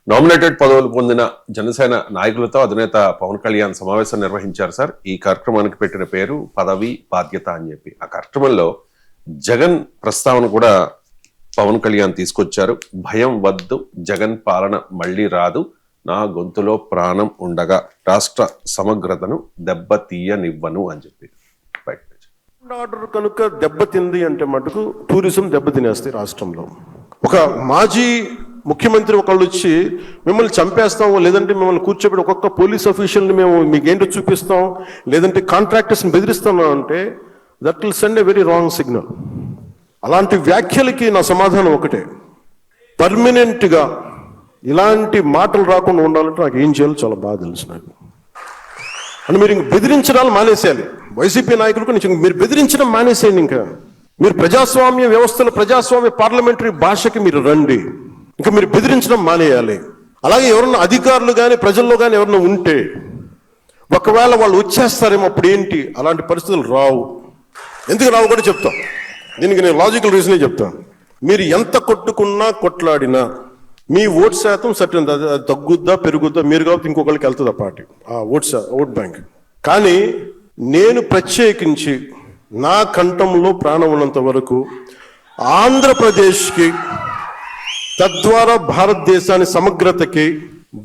Nominated పదవులు పొందిన జనసేన నాయకులతో అధినేత పవన్ కళ్యాణ్ సమావేశం నిర్వహించారు సార్. ఈ కార్యక్రమానికి పెట్టిన పేరు పదవి బాధ్యత అని చెప్పి. ఆ కార్యక్రమంలో జగన్ ప్రస్తావన కూడా పవన్ కళ్యాణ్ తీసుకొచ్చారు. భయం వద్దు, జగన్ పాలన మళ్ళీ రాదు, నా గొంతులో ప్రాణం ఉండగా రాష్ట్ర సమగ్రతను దెబ్బతీయనివ్వను అని చెప్పి. ఆర్డర్ కనుక దెబ్బతింది అంటే మటుకు టూరిజం దెబ్బతినేస్తాయి రాష్ట్రంలో. ఒక మాజీ ముఖ్యమంత్రి ఒకళ్ళు వచ్చి మిమ్మల్ని చంపేస్తాం, లేదంటే మిమ్మల్ని కూర్చోబెట్టి ఒక్కొక్క పోలీస్ అఫీషియల్ని మేము మీకేంటో చూపిస్తాం, లేదంటే కాంట్రాక్టర్స్ని బెదిరిస్తాం అంటే that will send a very wrong signal. అలాంటి వ్యాఖ్యలకి నా సమాధానం ఒకటే, పర్మనెంట్గా ఇలాంటి మాటలు రాకుండా ఉండాలంటే నాకు ఏం చేయాలో చాలా బాగా తెలుసు నాకు. అని మీరు ఇంక బెదిరించడాలు మానేసేయాలి. వైసీపీ నాయకులకు మీరు బెదిరించడం మానేసేయండి. ఇంకా మీరు ప్రజాస్వామ్య వ్యవస్థలో ప్రజాస్వామ్య పార్లమెంటరీ భాషకి మీరు రండి. ఇంకా మీరు బెదిరించడం మానేయాలి. అలాగే ఎవరన్నా అధికారులు కానీ ప్రజల్లో కానీ ఎవరన్నా ఉంటే ఒకవేళ వాళ్ళు వచ్చేస్తారేమో అప్పుడు ఏంటి, అలాంటి పరిస్థితులు రావు. ఎందుకు రావు కూడా చెప్తాం. దీనికి నేను లాజికల్ రీజనే చెప్తాను. మీరు ఎంత కొట్టుకున్నా కొట్లాడినా మీ ఓట్ శాతం సర్టన్ తగ్గుద్దా పెరుగుద్దా మీరు కాబట్టి ఇంకొకరికి వెళ్తుంది ఆ పార్టీ, ఆ ఓట్ బ్యాంక్. కానీ నేను ప్రత్యేకించి నా కంఠంలో ప్రాణం ఉన్నంత వరకు ఆంధ్రప్రదేశ్కి, తద్వారా భారతదేశాన్ని సమగ్రతకి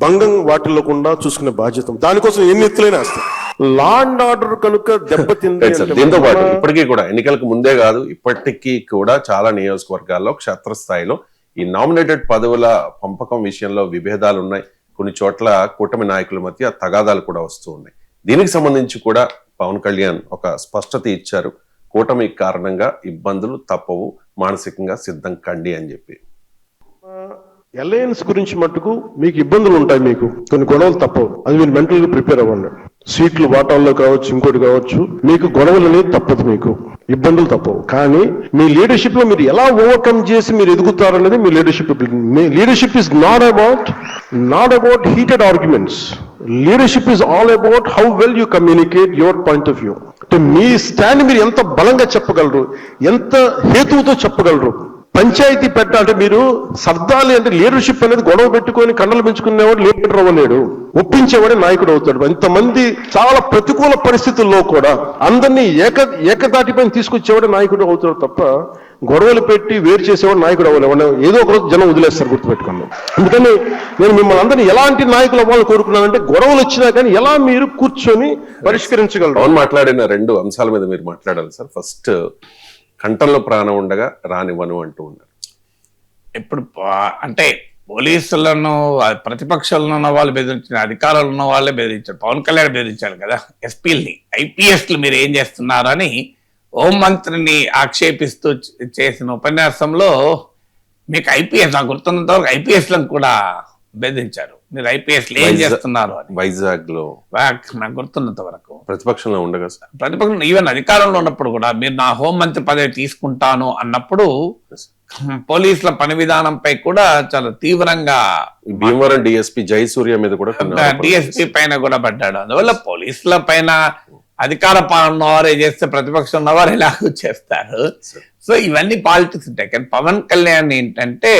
భంగం వాటిల్లకుండా చూసుకునే బాధ్యత, దానికోసం ఎన్ని ఎత్తులైనా వేస్తాం. లా అండ్ ఆర్డర్ కనుక దెబ్బతింది. దీంతో పాటు ఇప్పటికీ కూడా ఎన్నికలకు ముందే కాదు, ఇప్పటికీ కూడా చాలా నియోజకవర్గాల్లో క్షేత్రస్థాయిలో ఈ నామినేటెడ్ పదవుల పంపకం విషయంలో విభేదాలు ఉన్నాయి. కొన్ని చోట్ల కూటమి నాయకుల మధ్య తగాదాలు కూడా వస్తూ ఉన్నాయి. దీనికి సంబంధించి కూడా పవన్ కళ్యాణ్ ఒక స్పష్టత ఇచ్చారు. కూటమి కారణంగా ఇబ్బందులు తప్పవు, మానసికంగా సిద్ధం కండి అని చెప్పి. అలయన్స్ గురించి మట్టుకు మీకు ఇబ్బందులు ఉంటాయి, మీకు కొన్ని గొడవలు తప్పవు, అది మీరు మెంటల్గా ప్రిపేర్ అవ్వండి. సీట్లు వాటాల్లో కావచ్చు, ఇంకోటి కావచ్చు, మీకు గొడవలు అనేది తప్పదు, మీకు ఇబ్బందులు తప్పవు. కానీ మీ లీడర్షిప్ లో మీరు ఎలా ఓవర్కమ్ చేసి మీరు ఎదుగుతారు అనేది మీ లీడర్షిప్. మీ leadership is not about heated arguments. Leadership is all about how well you communicate your point of view. అంటే మీ స్టాండ్ మీరు ఎంత బలంగా చెప్పగలరు, ఎంత హేతువుతో చెప్పగలరు. పంచాయతీ పెట్టాలంటే మీరు సర్దాలి అంటే లీడర్షిప్ అనేది గొడవ పెట్టుకొని కండలు పెంచుకునేవాడు లీడర్ అవ్వలేడు, ఒప్పించేవాడే నాయకుడు అవుతాడు. ఇంతమంది చాలా ప్రతికూల పరిస్థితుల్లో కూడా అందరినీ ఏకతాటిపైన తీసుకొచ్చేవాడే నాయకుడు అవుతాడు తప్ప గొడవలు పెట్టి వేరు చేసేవాడు నాయకుడు అవ్వలేవాడు. ఏదో ఒక రోజు జనం వదిలేస్తారు, గుర్తుపెట్టుకోండి. అందుకని నేను మిమ్మల్ని అందరినీ ఎలాంటి నాయకులు అవ్వాలని కోరుకున్నానంటే గొడవలు వచ్చినా కానీ ఎలా మీరు కూర్చొని పరిష్కరించగలరు. పవన్ మాట్లాడిన రెండు అంశాల మీద మీరు మాట్లాడాలి సార్. ఫస్ట్, కంఠంలో ప్రాణం ఉండగా రానివ్వను అంటూ ఉన్నారు. ఇప్పుడు అంటే పోలీసులను ప్రతిపక్షాలను ఉన్న వాళ్ళు బెదిరించారు, అధికారులు ఉన్న వాళ్ళే బెదిరించారు. పవన్ కళ్యాణ్ బెదిరించారు కదా ఎస్పీల్ని, ఐపీఎస్లు మీరు ఏం చేస్తున్నారని హోంమంత్రిని ఆక్షేపిస్తూ చేసిన ఉపన్యాసంలో మీకు ఐపీఎస్, నాకు గుర్తున్నంత వరకు ఐపీఎస్లను కూడా బెదిరించారు. మీరు ఐపీఎస్లు ఏం చేస్తున్నారు అని. వైజాగ్ లో నాకు గుర్తున్నంత వరకు ప్రతిపక్షంలో ఉండగా, ప్రతిపక్షం ఈవెన్ అధికారంలో ఉన్నప్పుడు కూడా మీరు నా హోంమంత్రి పదవి తీసుకుంటాను అన్నప్పుడు పోలీసుల పని విధానంపై కూడా చాలా తీవ్రంగా భీమవరం డిఎస్పీ జయసూర్య మీద కూడా డిఎస్పీ పైన కూడా పడ్డాడు. అందువల్ల పోలీసుల పైన అధికార పాలన వారే చేస్తే ప్రతిపక్షం ఉన్నవారు ఎలాగూ చేస్తారు. సో ఇవన్నీ పాలిటిక్స్ ఉంటాయి. కానీ పవన్ కళ్యాణ్ ఏంటంటే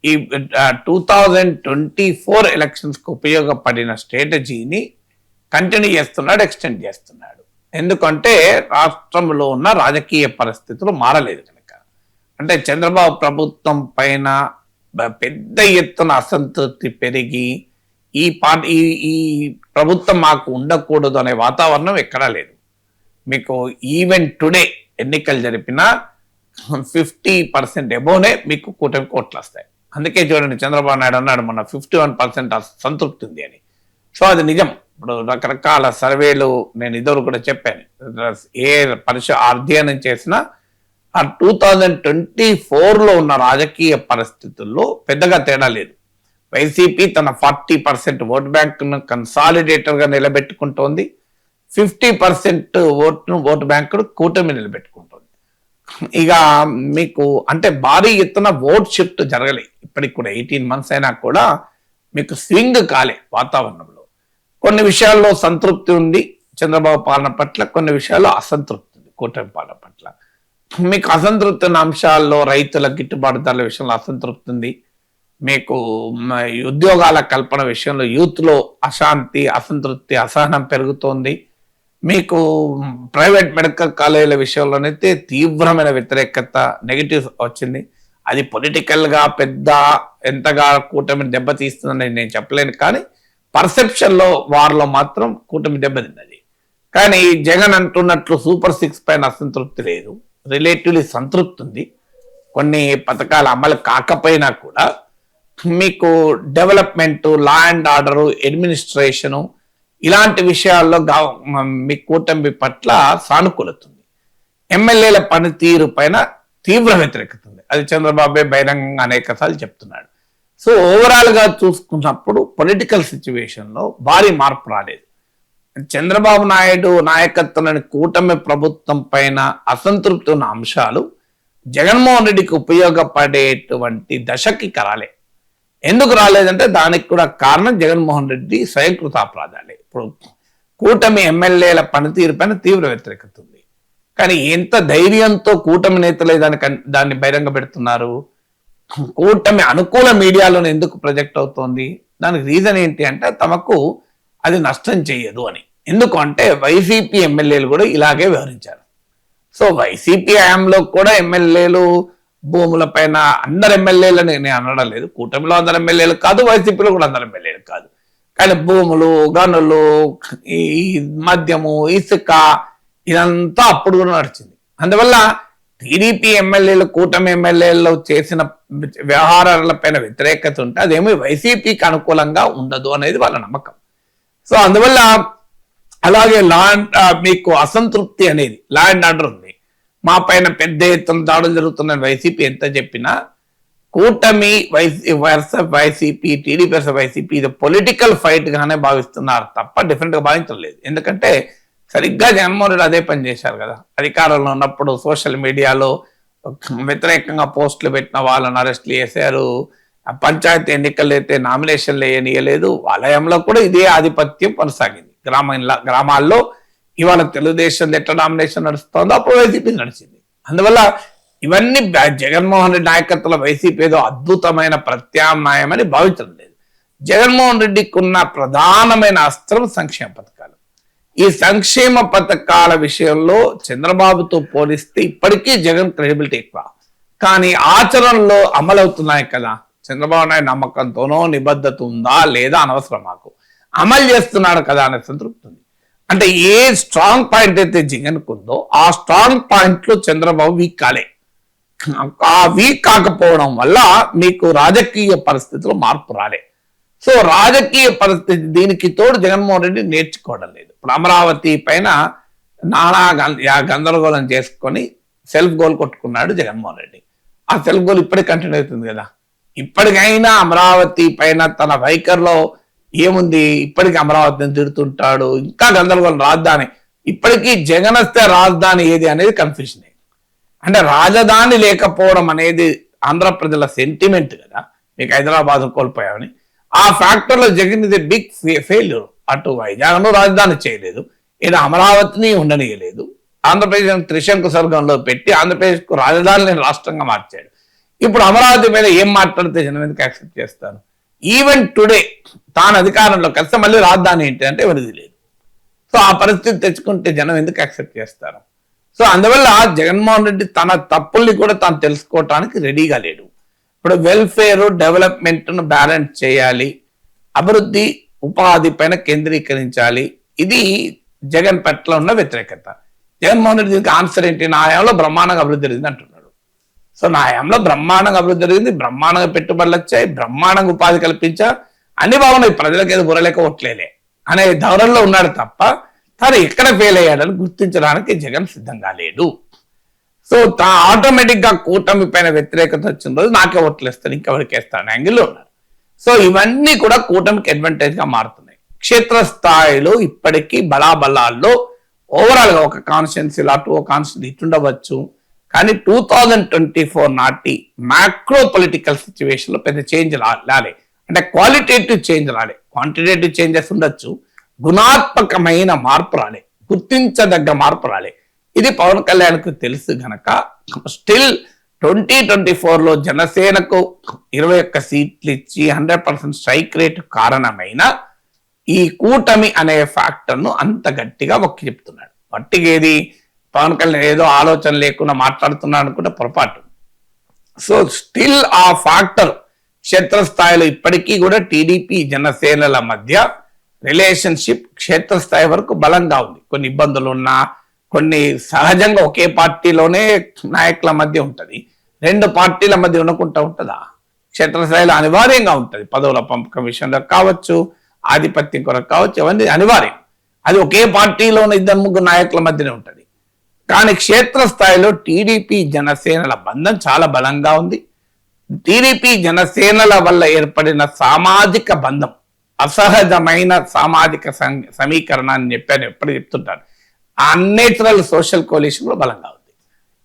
ఈ 2024 ఎలక్షన్స్ కు ఉపయోగపడిన స్ట్రాటజీని కంటిన్యూ చేస్తున్నాడు, ఎక్స్టెండ్ చేస్తున్నాడు. ఎందుకంటే రాష్ట్రంలో ఉన్న రాజకీయ పరిస్థితులు మారలేదు కనుక. అంటే చంద్రబాబు ప్రభుత్వం పైన పెద్ద ఎత్తున అసంతృప్తి పెరిగి ఈ ప్రభుత్వం మాకు ఉండకూడదు అనే వాతావరణం ఎక్కడా లేదు. మీకు ఈవెన్ టుడే ఎన్నికలు జరిపిన 50% ఎబోనే మీకు కూటమి కోట్లు వస్తాయి. అందుకే చూడండి, చంద్రబాబు నాయుడు అన్నాడు మొన్న 51% సంతృప్తి ఉంది అని. సో అది నిజం. ఇప్పుడు రకరకాల సర్వేలు నేను ఇదివరకు కూడా చెప్పాను, ఏ అధ్యయనం చేసినా ఆ 2024లో ఉన్న రాజకీయ పరిస్థితుల్లో పెద్దగా తేడా లేదు. వైసీపీ తన 40% ఓట్ బ్యాంక్ను కన్సాలిడేటర్గా నిలబెట్టుకుంటోంది, 50% ఓట్ బ్యాంకును కూటమి నిలబెట్టుకుంటుంది. ఇక మీకు అంటే భారీ ఎత్తున ఓట్ షిఫ్ట్ జరగలే ఇప్పటికి కూడా. 18 months అయినా కూడా మీకు స్వింగ్ కాలే వాతావరణంలో. కొన్ని విషయాల్లో సంతృప్తి ఉంది చంద్రబాబు పాలన పట్ల, కొన్ని విషయాల్లో అసంతృప్తి ఉంది కూటమి పాలన పట్ల. మీకు అసంతృప్తి ఉన్న అంశాల్లో రైతుల గిట్టుబాటు ధరల విషయంలో అసంతృప్తి ఉంది. మీకు ఉద్యోగాల కల్పన విషయంలో యూత్లో అశాంతి, అసంతృప్తి, అసహనం పెరుగుతోంది. మీకు ప్రైవేట్ మెడికల్ కాలేజీల విషయంలోనైతే తీవ్రమైన వ్యతిరేకత, నెగిటివ్ వచ్చింది. అది పొలిటికల్గా పెద్ద ఎంతగా కూటమిని దెబ్బతీస్తుందని నేను చెప్పలేను, కానీ పర్సెప్షన్లో వారిలో మాత్రం కూటమి దెబ్బతిన్నది. కానీ జగన్ అంటున్నట్లు సూపర్ 6 పైన అసంతృప్తి లేదు, రిలేటివ్లీ సంతృప్తి ఉంది. కొన్ని పథకాలు అమలు కాకపోయినా కూడా మీకు development, law and order, administration ఇలాంటి విషయాల్లో మీ కూటమి పట్ల సానుకూలత ఉంది. ఎమ్మెల్యేల పనితీరు పైన తీవ్ర వ్యతిరేకత ఉంది. అది చంద్రబాబే బహిరంగంగా అనేక సార్లు చెప్తున్నాడు. సో ఓవరాల్ గా చూసుకున్నప్పుడు పొలిటికల్ సిచ్యువేషన్ లో భారీ మార్పు రాలేదు. చంద్రబాబు నాయుడు నాయకత్వంలోని కూటమి ప్రభుత్వం పైన అసంతృప్తి ఉన్న అంశాలు జగన్మోహన్ రెడ్డికి ఉపయోగపడేటువంటి దశకి రాలే. ఎందుకు రాలేదంటే దానికి కూడా కారణం జగన్మోహన్ రెడ్డి స్వయంకృతాపరాధాలే. ఇప్పుడు కూటమి ఎమ్మెల్యేల పనితీరు పైన తీవ్ర వ్యతిరేకత ఉంది. కానీ ఎంత ధైర్యంతో కూటమి నేతలే దాన్ని బహిరంగ పెడుతున్నారు? కూటమి అనుకూల మీడియాలో ఎందుకు ప్రొజెక్ట్ అవుతోంది? దానికి రీజన్ ఏంటి అంటే తమకు అది నష్టం చేయదు అని. ఎందుకు అంటే వైసీపీ ఎమ్మెల్యేలు కూడా ఇలాగే వ్యవహరించారు. సో వైసీపీ హయాంలో కూడా ఎమ్మెల్యేలు భూముల పైన అందరు ఎమ్మెల్యేలని నేను అనడం లేదు, కూటమిలో అందరు ఎమ్మెల్యేలు కాదు, వైసీపీలో కూడా అందరు ఎమ్మెల్యేలు కాదు, కానీ భూములు, గనులు, ఈ మద్యము, ఇసుక ఇదంతా అప్పుడు కూడా నడిచింది. అందువల్ల టీడీపీ ఎమ్మెల్యేలు కూటమి ఎమ్మెల్యేలు చేసిన వ్యవహారాల పైన వ్యతిరేకత ఉంటే అదేమీ వైసీపీకి అనుకూలంగా ఉండదు అనేది వాళ్ళ నమ్మకం. సో అందువల్ల అలాగే మీకు అసంతృప్తి అనేది లా అండ్ ఆర్డర్ ఉంది. మా పైన పెద్ద ఎత్తున దాడులు జరుగుతున్నాయని వైసీపీ ఎంత చెప్పినా కూటమి వైసీపీ, టీడీపీ వర్సెస్ వైసీపీ ఇది పొలిటికల్ ఫైట్ గానే భావిస్తున్నారు తప్ప డిఫరెంట్ గా భావించడం లేదు. ఎందుకంటే సరిగ్గా జగన్మోహన్ రెడ్డి అదే పని చేశారు కదా. అధికారంలో ఉన్నప్పుడు సోషల్ మీడియాలో వ్యతిరేకంగా పోస్టులు పెట్టిన వాళ్ళని అరెస్టులు చేశారు. పంచాయతీ ఎన్నికలు అయితే నామినేషన్లు వేయనీయలేదు. వలయంలో కూడా ఇదే ఆధిపత్యం కొనసాగింది. గ్రామాల్లో ఇవాళ తెలుగుదేశం ఎట్లా నామినేషన్ నడుస్తుందో అప్పుడు వైసీపీ నడిచింది. అందువల్ల ఇవన్నీ జగన్మోహన్ రెడ్డి నాయకత్వంలో వైసీపీ ఏదో అద్భుతమైన ప్రత్యామ్నాయం అని భావించడం లేదు. జగన్మోహన్ రెడ్డికి ఉన్న ప్రధానమైన అస్త్రం సంక్షేమ పథకాలు. ఈ సంక్షేమ పథకాల విషయంలో చంద్రబాబుతో పోలిస్తే ఇప్పటికీ జగన్ క్రెడిబిలిటీ ఎక్కువ, కానీ ఆచరణలో అమలవుతున్నాయి కదా. చంద్రబాబు నాయుడు నమ్మకంతోనో నిబద్ధత ఉందా లేదా అనవసరం, మాకు అమలు చేస్తున్నాడు కదా అనే సంతృప్తి ఉంది. అంటే ఏ స్ట్రాంగ్ పాయింట్ అయితే జగన్ ఉందో ఆ స్ట్రాంగ్ పాయింట్ లో చంద్రబాబు వీక్ కాలే. ఆ వీక్ కాకపోవడం వల్ల మీకు రాజకీయ పరిస్థితుల్లో మార్పు రాలే. సో రాజకీయ పరిస్థితి దీనికి తోడు జగన్మోహన్ రెడ్డి నేర్చుకోవడం లేదు. ఇప్పుడు అమరావతి పైన నానా గందరగోళం చేసుకొని సెల్ఫ్ గోల్ కొట్టుకున్నాడు జగన్మోహన్ రెడ్డి. ఆ సెల్ఫ్ గోల్ ఇప్పటికి కంటిన్యూ అవుతుంది కదా. ఇప్పటికైనా అమరావతి పైన తన వైఖరిలో ఏముంది? ఇప్పటికీ అమరావతిని తిడుతుంటాడు, ఇంకా గందరగోళం. రాజధాని ఇప్పటికీ జగన్ వస్తే రాజధాని ఏది అనేది కన్ఫ్యూజన్. అంటే రాజధాని లేకపోవడం అనేది ఆంధ్ర ప్రజల సెంటిమెంట్ కదా. మీకు హైదరాబాద్ కోల్పోయామని ఆ ఫ్యాక్టర్లో జగన్ ఇది బిగ్ ఫెయిల్యూర్. అటు వైజాగ్ను రాజధాని చేయలేదు, ఇటు అమరావతిని ఉండనీయలేదు. ఆంధ్రప్రదేశ్ త్రిశంకు స్వర్గంలో పెట్టి ఆంధ్రప్రదేశ్కు రాజధానిని రాష్ట్రంగా మార్చాడు. ఇప్పుడు అమరావతి మీద ఏం మాట్లాడితే జనం ఎందుకు యాక్సెప్ట్ చేస్తారు? ఈవెన్ టుడే తాను అధికారంలోకి వస్తే మళ్ళీ రాజధాని ఏంటి అంటే ఎవరిది లేదు. సో ఆ పరిస్థితి తెచ్చుకుంటే జనం ఎందుకు యాక్సెప్ట్ చేస్తారు? సో అందువల్ల జగన్మోహన్ రెడ్డి తన తప్పుల్ని కూడా తాను తెలుసుకోవటానికి రెడీగా లేడు. ఇప్పుడు వెల్ఫేర్, డెవలప్మెంట్ను బ్యాలెన్స్ చేయాలి, అభివృద్ధి, ఉపాధి పైన కేంద్రీకరించాలి. ఇది జగన్ పట్ల ఉన్న వ్యతిరేకత. జగన్మోహన్ రెడ్డి దీనికి ఆన్సర్ ఏంటి? నా హయాంలో బ్రహ్మాండంగా అభివృద్ధి జరిగింది అంటున్నాడు. సో నా హయాంలో బ్రహ్మాండంగా అభివృద్ధి జరిగింది, బ్రహ్మాండంగా పెట్టుబడులు వచ్చాయి, బ్రహ్మాండంగా ఉపాధి కల్పించా, అన్ని బాగున్నాయి, ప్రజలకు ఏదో బుర్రలేక ఓట్లేలే అనే ధోరణిలో ఉన్నాడు తప్ప తాను ఎక్కడ ఫెయిల్ అయ్యాడని గుర్తించడానికి జగన్ సిద్ధంగా లేడు. సో ఆటోమేటిక్ గా కూటమి పైన వ్యతిరేకత వచ్చిన రోజు నాకే ఓట్లు వేస్తాను, ఇంకెవరికి వేస్తాను యాంగిల్లో ఉన్నారు. సో ఇవన్నీ కూడా కూటమికి అడ్వాంటేజ్ గా మారుతున్నాయి. క్షేత్రస్థాయిలో ఇప్పటికీ బలాబలాల్లో ఓవరాల్ గా ఒక కాన్స్టిట్యున్సీ అటు ఒక కాన్స్టిట్యున్సీ ఇటుండవచ్చు, కానీ 2024 నాటి మ్యాక్రో పొలిటికల్ సిచ్యువేషన్ లో పెద్ద చేంజ్ రాలే. అంటే క్వాలిటేటివ్ చేంజ్ రాలే, క్వాంటిటేటివ్ చేంజెస్ ఉండొచ్చు, గుణాత్మకమైన మార్పు రాలే, గుర్తించదగ్గ మార్పు రాలే. ఇది పవన్ కళ్యాణ్కు తెలుసు గనక స్టిల్ 2024లో జనసేనకు 21 సీట్లు ఇచ్చి 100% స్ట్రైక్ రేట్ కారణమైన ఈ కూటమి అనే ఫ్యాక్టర్ను అంత గట్టిగా ఒక్కి చెప్తున్నాడు. వట్టిగేది పవన్ కళ్యాణ్ ఏదో ఆలోచన లేకుండా మాట్లాడుతున్నాడు అనుకుంటే పొరపాటు. సో స్టిల్ ఆ ఫ్యాక్టర్ క్షేత్రస్థాయిలో ఇప్పటికీ కూడా టీడీపీ జనసేనల మధ్య రిలేషన్షిప్ క్షేత్రస్థాయి వరకు బలంగా ఉంది. కొన్ని ఇబ్బందులు ఉన్నా, కొన్ని సహజంగా ఒకే పార్టీలోనే నాయకుల మధ్య ఉంటుంది, రెండు పార్టీల మధ్య ఉండకుండా ఉంటుందా? క్షేత్రస్థాయిలో అనివార్యంగా ఉంటుంది. పదవుల పంపకం విషయంలో కావచ్చు, ఆధిపత్యం కొరకు కావచ్చు, అవన్నీ అనివార్యం. అది ఒకే పార్టీలోని 2-3 నాయకుల మధ్యనే ఉంటుంది. కానీ క్షేత్రస్థాయిలో టీడీపీ జనసేనల బంధం చాలా బలంగా ఉంది. టీడీపీ జనసేనల వల్ల ఏర్పడిన సామాజిక బంధం, అసహజమైన సామాజిక సమీకరణాన్ని చెప్పాను, ఎప్పుడు చెప్తుంటాను. అన్నేచురల్ సోషల్ కోalition కూడా బలంగా ఉంది.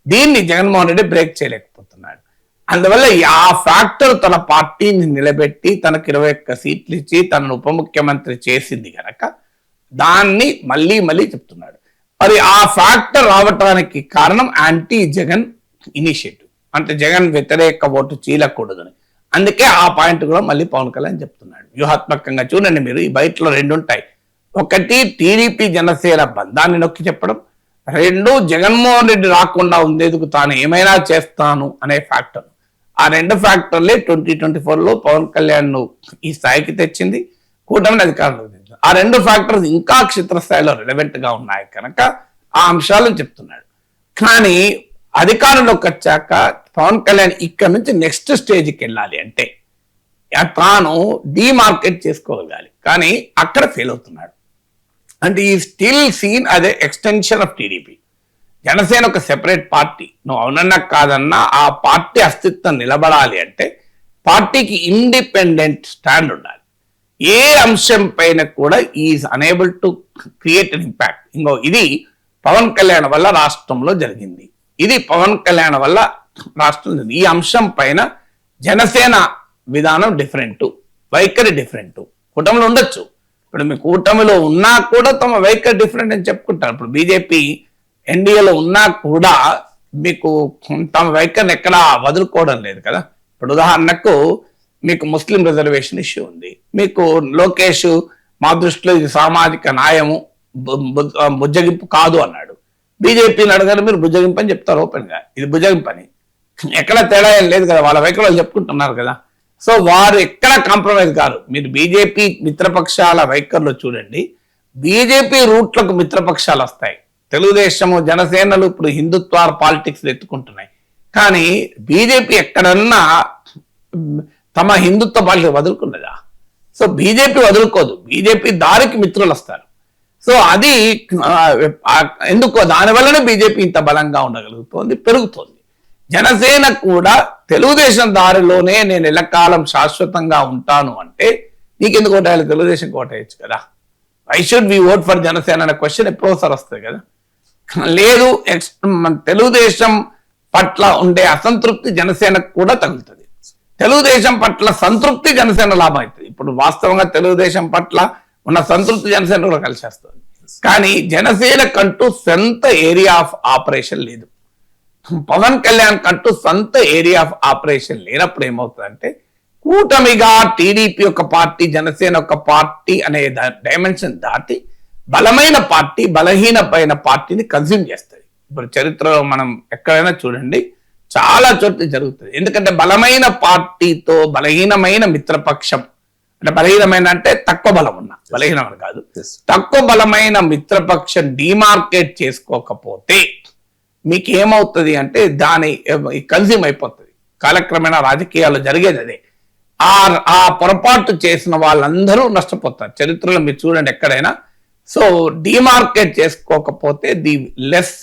దీన్ని జగన్మోహన్ రెడ్డి బ్రేక్ చేయలేకపోతున్నాడు. అందువల్ల ఆ ఫ్యాక్టర్ తన పార్టీని నిలబెట్టి తనకు 21 సీట్లు ఇచ్చి తనను ఉప ముఖ్యమంత్రి చేసింది కనుక దాన్ని మళ్ళీ మళ్ళీ చెప్తున్నాడు. మరి ఆ ఫ్యాక్టర్ రావటానికి కారణం యాంటీ జగన్ ఇనిషియేటివ్, అంటే జగన్ వ్యతిరేక ఓటు చీలకూడదని. అందుకే ఆ పాయింట్ కూడా మళ్ళీ పవన్ కళ్యాణ్ చెప్తున్నాడు. వ్యూహాత్మకంగా చూడండి మీరు, ఈ బయటలో 2 ఉంటాయి. ఒకటి టీడీపీ జనసేన బంధాన్ని నొక్కి చెప్పడం, 2 జగన్మోహన్ రెడ్డి రాకుండా ఉండేందుకు తాను ఏమైనా చేస్తాను అనే ఫ్యాక్టర్. ఆ 2 ఫ్యాక్టర్లే 2024లో పవన్ కళ్యాణ్ ను ఈ స్థాయికి తెచ్చింది, కూటమిని అధికారంలోకి తెచ్చింది. ఆ 2 ఫ్యాక్టర్స్ ఇంకా క్షేత్రస్థాయిలో రిలవెంట్ గా ఉన్నాయి కనుక ఆ అంశాలను చెప్తున్నాడు. కానీ అధికారంలోకి వచ్చాక పవన్ కళ్యాణ్ ఇక్కడ నుంచి నెక్స్ట్ స్టేజ్కి వెళ్ళాలి అంటే తాను డీమార్కెట్ చేసుకోగలగాలి. కానీ అక్కడ ఫెయిల్ అవుతున్నాడు. అంటే ఈ స్టిల్ సీన్ అదే ఎక్స్టెన్షన్ ఆఫ్ టీడీపీ. జనసేన ఒక సెపరేట్ పార్టీ, నువ్వు అవునన్నా కాదన్నా ఆ పార్టీ అస్తిత్వం నిలబడాలి అంటే పార్టీకి ఇండిపెండెంట్ స్టాండ్ ఉండాలి. ఏ అంశం పైన కూడా is unable to create an impact. ఇది పవన్ కళ్యాణ్ వల్ల రాష్ట్రంలో జరిగింది, ఇది పవన్ కళ్యాణ్ వల్ల రాష్ట్రం. ఈ అంశం పైన జనసేన విధానం డిఫరెంట్, వైఖరి డిఫరెంట్. కూటమిలో ఉండొచ్చు, ఇప్పుడు మీ కూటమిలో ఉన్నా కూడా తమ వైఖరి డిఫరెంట్ అని చెప్పుకుంటారు. ఇప్పుడు బీజేపీ ఎన్డీఏలో ఉన్నా కూడా మీకు తమ వైఖరిని ఎక్కడా వదులుకోవడం లేదు కదా. ఇప్పుడు ఉదాహరణకు మీకు ముస్లిం రిజర్వేషన్ ఇష్యూ ఉంది, మీకు లోకేష్ మా దృష్టిలో ఇది సామాజిక న్యాయము, బుజ్జగింపు కాదు అన్నాడు. బీజేపీని అడగారు, మీరు బుజ్జగింపు అని చెప్తారు ఓపెన్ గా, ఇది బుజ్జగింపు అని. ఎక్కడ తేడా ఏం లేదు కదా, వాళ్ళ వైఖరి చెప్పుకుంటున్నారు కదా. సో వారు ఎక్కడ కాంప్రమైజ్ కారు. మీరు బీజేపీ మిత్రపక్షాల వైఖరిలో చూడండి, బీజేపీ రూట్లకు మిత్రపక్షాలు వస్తాయి. తెలుగుదేశము జనసేనలు ఇప్పుడు హిందుత్వ పాలిటిక్స్ ఎత్తుకుంటున్నాయి, కానీ బీజేపీ ఎక్కడన్నా తమ హిందుత్వ పాలిటిక్స్ వదులుకున్నదా? సో బీజేపీ వదులుకోదు, బీజేపీ దారికి మిత్రులు వస్తారు. సో అది ఎందుకో దానివల్లనే బీజేపీ ఇంత బలంగా ఉండగలుగుతోంది, పెరుగుతోంది. జనసేన కూడా తెలుగుదేశం దారిలోనే నేను ఎల్లకాలం శాశ్వతంగా ఉంటాను అంటే నీకెందుకు ఓటేయాలి? తెలుగుదేశం ఓటేయచ్చు కదా. Why should we vote for Janasena అనే క్వశ్చన్ ఎప్పుడోసారి వస్తుంది కదా. లేదు, తెలుగుదేశం పట్ల ఉండే అసంతృప్తి జనసేనకు కూడా తగులుతుంది, తెలుగుదేశం పట్ల సంతృప్తి జనసేన లాభం అవుతుంది. ఇప్పుడు వాస్తవంగా తెలుగుదేశం పట్ల ఉన్న సంతృప్తి జనసేన కూడా కలిసేస్తుంది. కానీ జనసేన కంటూ సొంత ఏరియా ఆఫ్ ఆపరేషన్ లేదు, పవన్ కళ్యాణ్ కంటూ సొంత ఏరియా ఆఫ్ ఆపరేషన్ లేనప్పుడు ఏమవుతుందంటే కూటమిగా టీడీపీ ఒక పార్టీ, జనసేన ఒక పార్టీ అనే డైమెన్షన్ దాటి బలమైన పార్టీ బలహీనమైన పార్టీని కన్జ్యూమ్ చేస్తుంది. ఇప్పుడు చరిత్రలో మనం ఎక్కడైనా చూడండి, చాలా చోట్ల జరుగుతుంది. ఎందుకంటే బలమైన పార్టీతో బలహీనమైన మిత్రపక్షం, అంటే బలహీనమైన అంటే తక్కువ బలం ఉన్న, బలహీనమైన కాదు, తక్కువ బలమైన మిత్రపక్షం డిమార్కెట్ చేసుకోకపోతే మీకు ఏమవుతుంది అంటే దాని కన్జ్యూమ్ అయిపోతుంది. కాలక్రమేణా రాజకీయాల్లో జరిగేది అదే. ఆ పొరపాటు చేసిన వాళ్ళందరూ నష్టపోతారు. చరిత్రలో మీరు చూడండి ఎక్కడైనా. సో డిమార్కెట్ చేసుకోకపోతే the less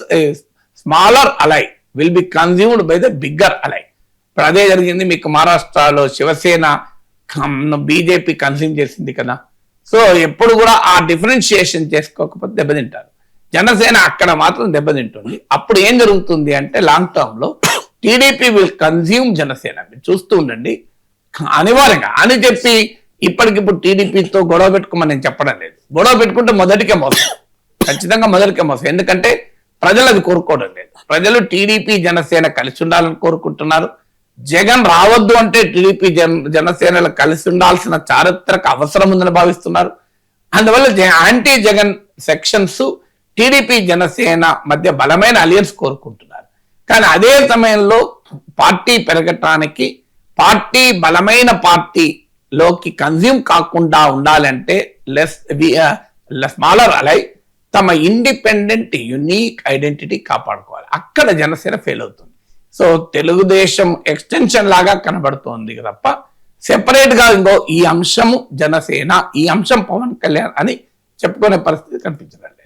smaller ally will be consumed by the bigger ally. ఇప్పుడు అదే జరిగింది మీకు మహారాష్ట్రలో, శివసేన బీజేపీ కన్జ్యూమ్ చేసింది కదా. సో ఎప్పుడు కూడా ఆ డిఫరెన్షియేషన్ చేసుకోకపోతే దెబ్బతింటారు. జనసేన అక్కడ మాత్రం దెబ్బతింటుంది. అప్పుడు ఏం జరుగుతుంది అంటే లాంగ్ టర్మ్ లో టీడీపీ విల్ కన్జ్యూమ్ జనసేన. మీరు చూస్తూ ఉండండి అనివార్యంగా. అని చెప్పి ఇప్పటికిప్పుడు టీడీపీతో గొడవ పెట్టుకోమని నేను చెప్పడం లేదు. గొడవ పెట్టుకుంటే మొదటికే మోసం, ఖచ్చితంగా మొదటికే మోసం. ఎందుకంటే ప్రజలు అది కోరుకోవడం లేదు. ప్రజలు టీడీపీ జనసేన కలిసి ఉండాలని కోరుకుంటున్నారు. జగన్ రావద్దు అంటే టీడీపీ జనసేనలు కలిసి ఉండాల్సిన చారిత్రక అవసరం ఉందని భావిస్తున్నారు. అందువల్ల anti Jagan sections TDP Janasena మధ్య బలమైన అలియన్స్ కోరుకుంటున్నారు. కానీ అదే సమయంలో పార్టీ పెరగటానికి, పార్టీ బలమైన పార్టీలోకి కన్జ్యూమ్ కాకుండా ఉండాలంటే స్మాలర్ అలై తమ ఇండిపెండెంట్ యునీక్ ఐడెంటిటీ కాపాడుకోవాలి. అక్కడ జనసేన ఫెయిల్ అవుతుంది. సో తెలుగుదేశం ఎక్స్టెన్షన్ లాగా కనబడుతోంది తప్ప సెపరేట్ గా ఇంకో ఈ అంశము జనసేన, ఈ అంశం పవన్ కళ్యాణ్ అని చెప్పుకునే పరిస్థితి కనిపించదండి.